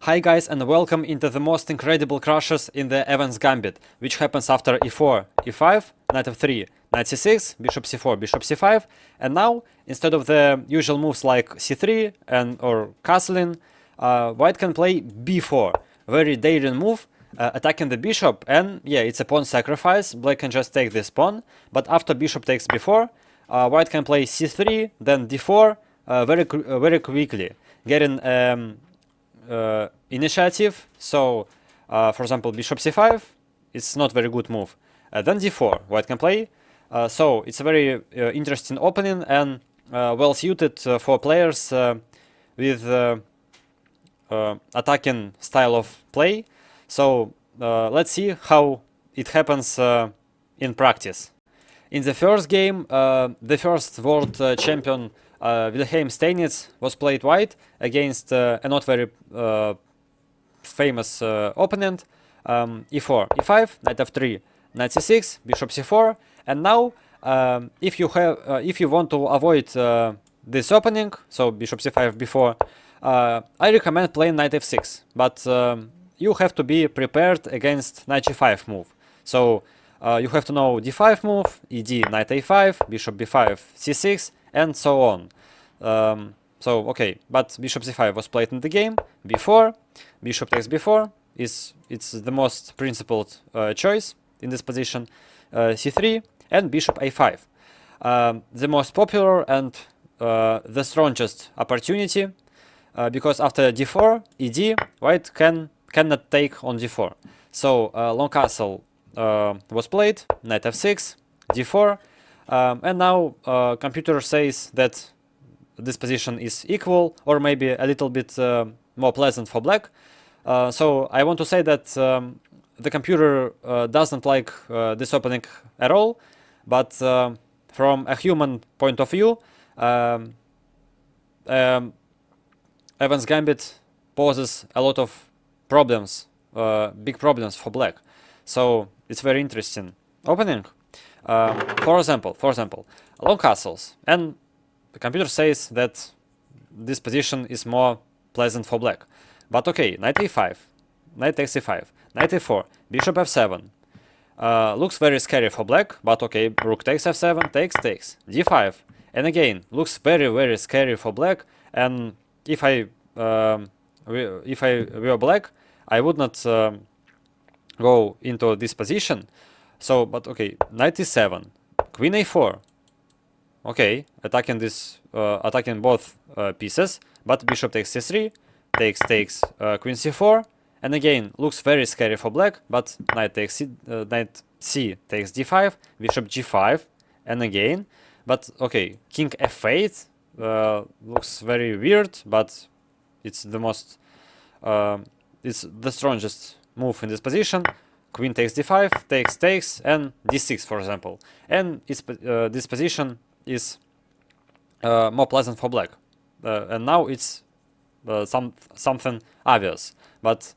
Hi guys and welcome into the most incredible crushes in the Evans Gambit, which happens after e4, e5, knight f3, knight c6, bishop c4, bishop c5, and now, instead of the usual moves like c3 or castling, white can play b4, very daring move, attacking the bishop, and yeah, it's a pawn sacrifice, black can just take this pawn, but after bishop takes b4, white can play c3, then d4, very quickly, getting initiative. So, for example, bishop c5, it's not very good move. Then d4, white can play. So it's a very interesting opening and well suited for players with attacking style of play. So let's see how it happens in practice. In the first game, the first world champion Wilhelm Steinitz was played white against a not very famous opponent. e4, e5, knight f3, knight c6, bishop c4, and now if you want to avoid this opening, so bishop c5 before, I recommend playing knight f6, but you have to be prepared against knight g5 move. So you have to know d5 move, ed, knight a5, bishop b5, c6, and so on. So okay, but bishop c5 was played in the game before. Bishop takes b4 it's the most principled choice in this position. C3 and bishop a5, the most popular and the strongest opportunity, because after d4, ed, white cannot take on d4. So long castle was played, knight f6, d4, and now computer says that this position is equal or maybe a little bit more pleasant for black. So I want to say that the computer doesn't like this opening at all, but from a human point of view, Evans Gambit poses a lot of problems, big problems for black. So it's very interesting opening. For example, long castles, and the computer says that this position is more pleasant for black. But okay, knight a5, knight takes e5, knight a4, bishop f7. Looks very scary for black, but okay, rook takes f7, takes, d5. And again, looks very scary for black, and if I were black, I would not go into this position. So, but okay, knight e7, queen a4. Okay, attacking both pieces, but bishop takes c3, takes queen c4, and again looks very scary for black. But knight c takes d5, bishop g5, and again, but okay, king f8 looks very weird, but it's the most it's the strongest move in this position. Queen takes d5, takes, and d6, for example, and this position is more pleasant for black, and now it's something obvious, but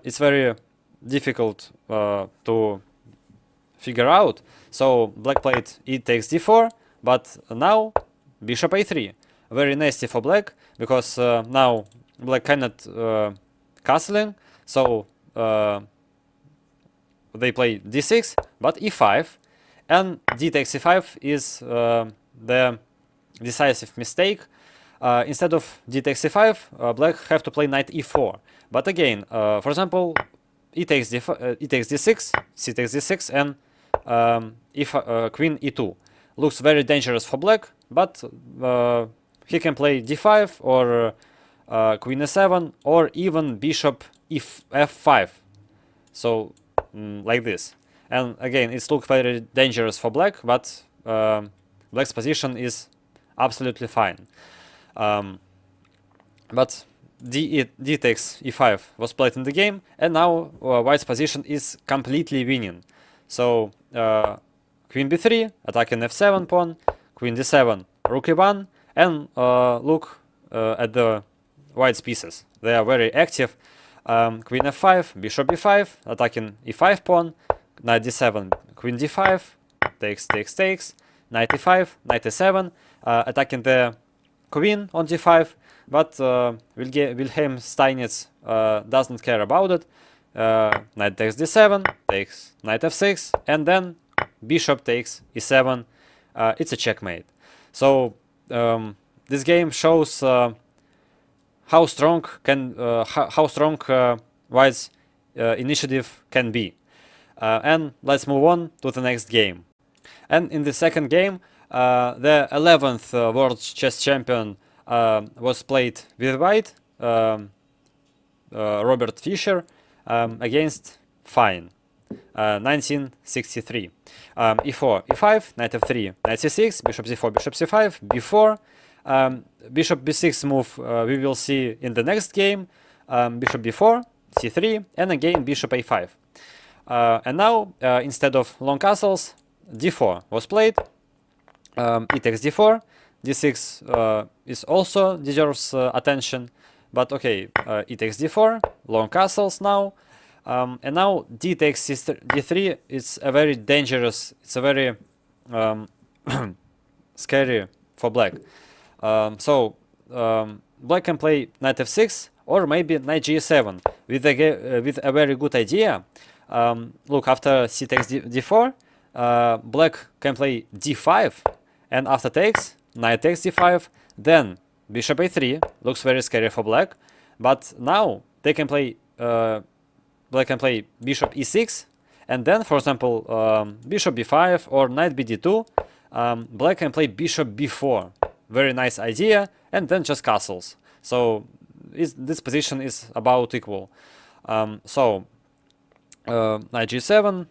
it's very difficult to figure out. So black played e takes d4, but now bishop a3, very nasty for black, because now black cannot castling, so they play d6, but e5, and d takes e5 is the decisive mistake. Instead of d takes e5, black have to play knight e4. But again, for example, e takes d6, c takes d6, and queen e2 looks very dangerous for black. But he can play d5 or queen e7 or even bishop f5. So like this. And again, it looks very dangerous for black, but black's position is absolutely fine. But d takes e5 was played in the game, and now white's position is completely winning. So queen b3, attacking f7 pawn, queen d7, rook e1, and look at the white's pieces. They are very active. Queen f5, bishop b5, attacking e5 pawn, knight d7, queen d5, takes, knight e5, knight e7, attacking the queen on d5, but Wilhelm Steinitz doesn't care about it. Knight takes d7, takes knight f6, and then bishop takes e7. It's a checkmate. So this game shows how strong White's initiative can be. And let's move on to the next game. And in the second game, the 11th World Chess Champion was played with White, Robert Fischer, against Fine, 1963. E4, e5, knight f3, knight c6, bishop c4, bishop c5, b4, bishop b6 move we will see in the next game, bishop b4, c3, and again bishop a5. And now, instead of long castles, d4 was played, e takes d4, d6 is also deserves attention, but okay, e takes d4, long castles now, and now d takes d3. It's a very dangerous, it's a very scary for black. So black can play knight f6 or maybe knight g7 with a very good idea. Look, after c takes d4, black can play d5, and after takes, knight takes d5, then bishop a3 looks very scary for black, but now they can play black can play bishop e6, and then, for example, bishop b5 or knight bd2, black can play bishop b4. Very nice idea, and then just castles. So this position is about equal. So knight g7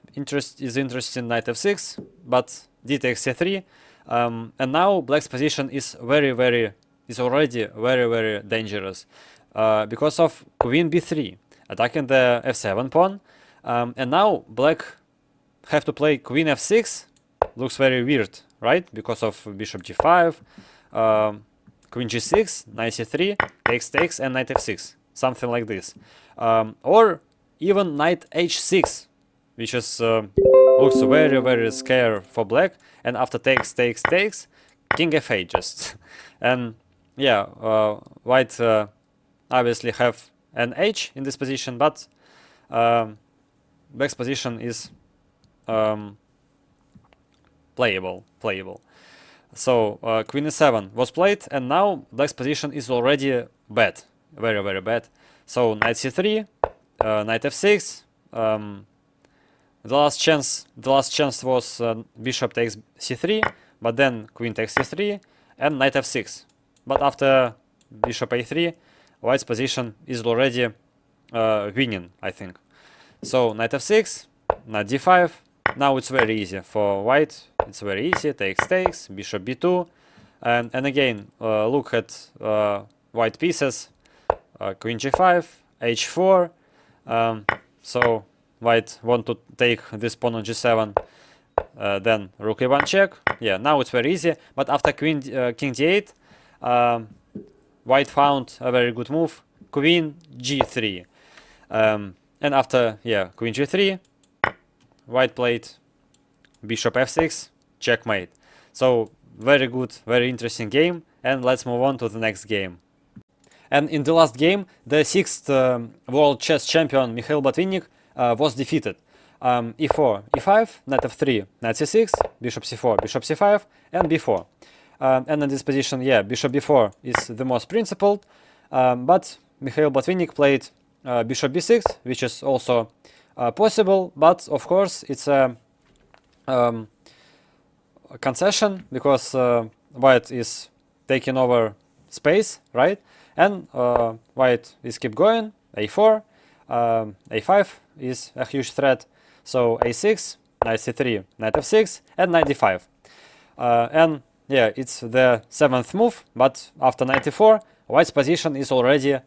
is interesting, knight f6, but d takes c3, and now black's position is already very dangerous because of queen b3 attacking the f7 pawn, and now black have to play queen f6. Looks very weird, right? Because of bishop g5, queen g6, knight c3, takes, and knight f6, something like this, or even knight h6, which is looks very scary for black. And after takes, king f8 just, and yeah, white obviously have an h in this position, but black's position is playable. So queen e7 was played, and now black's position is already bad, very bad. So knight c3, knight f6. The last chance was bishop takes c3, but then queen takes c3 and knight f6. But after bishop a3, white's position is already winning, I think. So knight f6, knight d5. Now it's very easy for white. It's very easy. Takes, bishop b2, and again look at white pieces. Queen g5, h4. So white want to take this pawn on g7. Then rook e1 check. Yeah, now it's very easy. But after king d8, white found a very good move. Queen g3. And after queen g3, white played bishop f6, checkmate. So very good, very interesting game. And let's move on to the next game. And in the last game, the 6th world chess champion Mikhail Botvinnik was defeated. E4, e5, knight f3, knight c6, bishop c4, bishop c5, and b4. And in this position, bishop b4 is the most principled, but Mikhail Botvinnik played bishop b6, which is also possible, but of course it's a concession because white is taking over space, right? And white is keep going. A4, a5 is a huge threat. So a6, knight c3, knight f6, and knight d5. And it's the 7th move, but after knight e4, white's position is already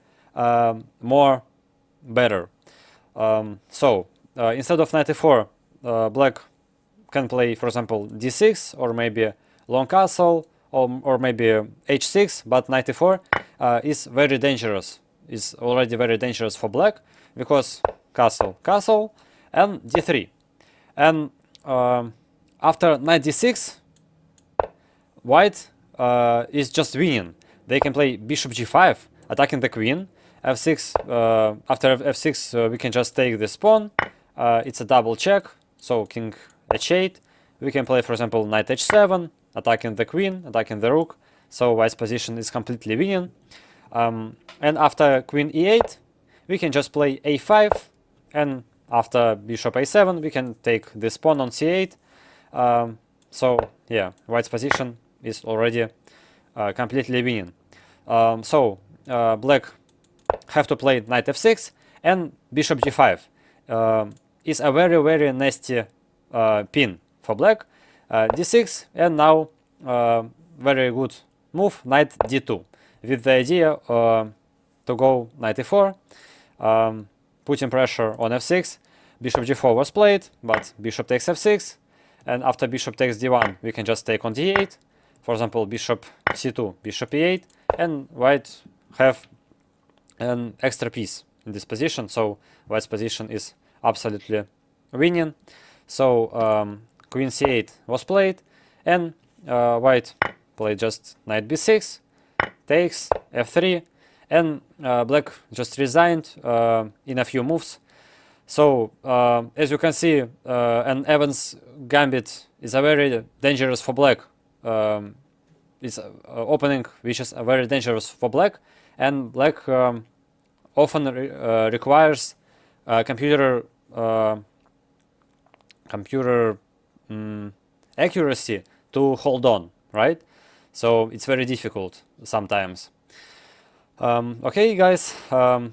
more better. So instead of knight e4, black can play, for example, d6 or maybe long castle or maybe h6, but knight e4 is very dangerous. Is already very dangerous for black because castle, and d3. And after knight d6, white is just winning. they can play bishop g5, attacking the queen. f6, after f6, we can just take this pawn. It's a double check, so king h8. We can play, for example, knight h7, attacking the queen, attacking the rook. So white's position is completely winning. And after queen e8, we can just play a5, and after bishop a7, we can take this pawn on c8. So yeah, white's position is already completely winning. Black have to play knight f6, and bishop g5 is a very nasty pin for black. d6, and now very good move, knight d2, with the idea to go knight e4, putting pressure on f6. Bishop g4 was played, but bishop takes f6, and after bishop takes d1, we can just take on d8. For example, bishop c2, bishop e8, and white have an extra piece in this position, so white's position is absolutely winning. So queen c8 was played, and white played just knight b6, takes f3, and black just resigned in a few moves. So as you can see, an Evans Gambit is a very dangerous for black. It's opening which is very dangerous for black, and black often requires computer accuracy to hold on, right? So it's very difficult sometimes. Okay, guys,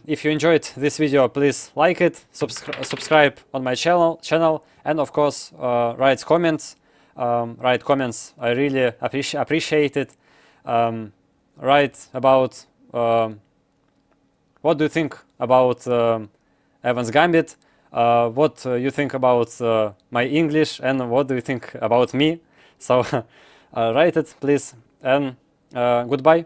if you enjoyed this video, please like it, subscribe on my channel, and of course write comments. I really appreciate it. Write about what do you think about Evans Gambit, what you think about my English, and what do you think about me. So write it, please, and goodbye.